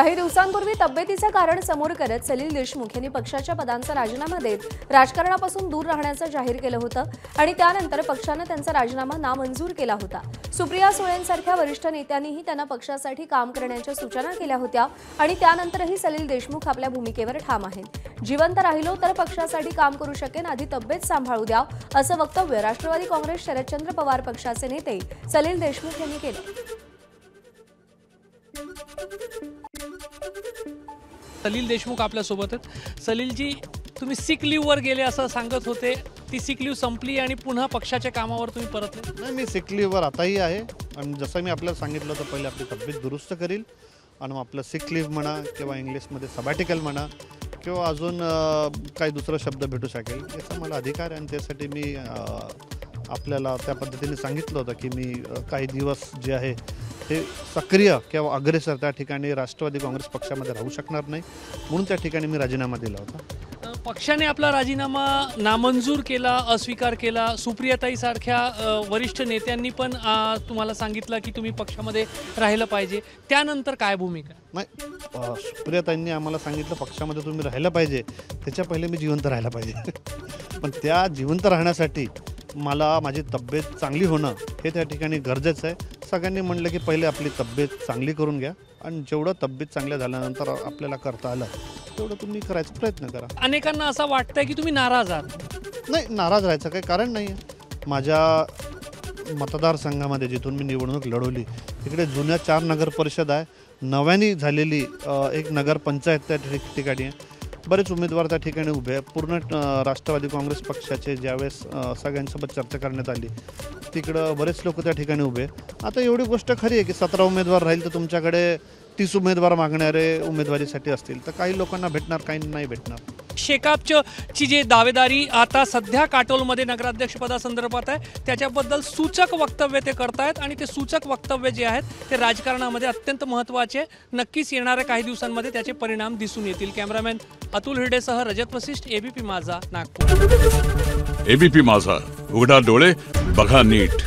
काही दिवसांपूर्वी तब्येतीचे कारण समोर करत सलील देशमुख यांनी पक्षाच्या पदांचा राजीनामा देत राजकारणापासून दूर राहण्याचं जाहीर केलं होतं आणि त्यानंतर पक्षाने त्यांचा राजीनामा नामंजूर केला होता। सुप्रिया सुळेंसारख्या वरिष्ठ नेत्यांनीही त्यांना पक्षासाठी काम करण्याच्या सूचना केल्या होत्या आणि त्यानंतरही सलील देशमुख आपल्या भूमिकेवर ठाम आहेत। जिवंत राहिलो तर पक्षासाठी काम करू शकेन, आधी तब्येत सांभाळू द्या, असं वक्तव्य राष्ट्रवादी काँग्रेस शरदचंद्र पवार पक्षाचे नेते सलील देशमुख यांनी केलं। सलील देशमुख आपल्या सोबत आहेत। सलीलजी, तुम्ही सिक लीव्हवर गेले असं सांगत होते, ती सिक लीव्ह संपली आणि पुन्हा पक्षाच्या कामावर तुम्ही परतले? नाही, मी सिक लीव्हवर आताही आहे आणि जसं मी आपल्याला सांगितलं होतं, पहिले आपली तब्येत दुरुस्त करील आणि मग आपलं सिक लीव्ह म्हणा किंवा इंग्लिशमध्ये सबॅटिकल म्हणा किंवा अजून काही दुसरा शब्द भेटू शकेल याचा मला अधिकार आहे आणि त्यासाठी मी आपल्याला त्या पद्धतीने सांगितलं होतं की मी काही दिवस जे आहे हे सक्रिय किंवा अग्रेसर त्या ठिकाणी राष्ट्रवादी काँग्रेस पक्षामध्ये राहू शकणार नाही, म्हणून त्या ठिकाणी मी राजीनामा दिला होता। पक्षाने आपला राजीनामा नामंजूर केला, अस्वीकार केला। सुप्रियाताई सारख्या वरिष्ठ नेत्यांनी पण तुम्हाला सांगितलं की तुम्ही पक्षामध्ये राहिलं पाहिजे, त्यानंतर काय भूमिका? नाही, सुप्रियाताईंनी आम्हाला सांगितलं पक्षामध्ये तुम्ही राहिलं पाहिजे, त्याच्या पहिले मी जिवंत राहायला पाहिजे पण त्या जिवंत राहण्यासाठी मला माझी तब्येत चांगली होणं हे त्या ठिकाणी गरजेचं आहे। सगळ्यांनी म्हणलं की पहिले आपली तब्येत चांगली करून घ्या आणि जेवढं तब्येत चांगल्या झाल्यानंतर आपल्याला करता आलं तेवढं तुम्ही करायचा प्रयत्न करा। अनेकांना असं वाटतंय की तुम्ही नाराज आहात? नाही, नाराज राहायचं काही कारण नाही आहे। माझ्या मतदारसंघामध्ये जिथून मी निवडणूक लढवली तिकडे जुन्या 4 नगर परिषद आहे, नव्याने झालेली एक नगरपंचायत त्या ठिकाणी आहे, बरेच उमेदवार त्या ठिकाणी उभे आहे। पूर्ण राष्ट्रवादी काँग्रेस पक्षाचे ज्यावेळेस सगळ्यांसोबत चर्चा करण्यात आली तिकडं बरेच लोक त्या ठिकाणी उभे। आता एवढी गोष्ट खरी आहे की 17 उमेदवार राहील तर तुमच्याकडे 30 उमेदवार मागणारे उमेदवारीसाठी असतील तर काही लोकांना भेटणार, काही नाही भेटणार। शेकापची जी दावेदारी आता सध्या काटोलमध्ये नगराध्यक्षपदासंदर्भात आहे त्याच्याबद्दल सूचक वक्तव्य ते करतायत आणि ते सूचक वक्तव्य जे आहेत ते राजकारणामध्ये अत्यंत महत्त्वाचे, नक्कीच येणाऱ्या काही दिवसांमध्ये त्याचे परिणाम दिसून येतील। कॅमेरामॅन अतुल हिरडेसह रजत वशिष्ठ, एबीपी माझा, नागपूर। एबीपी माझा, उघडा डोळे बघा नीट।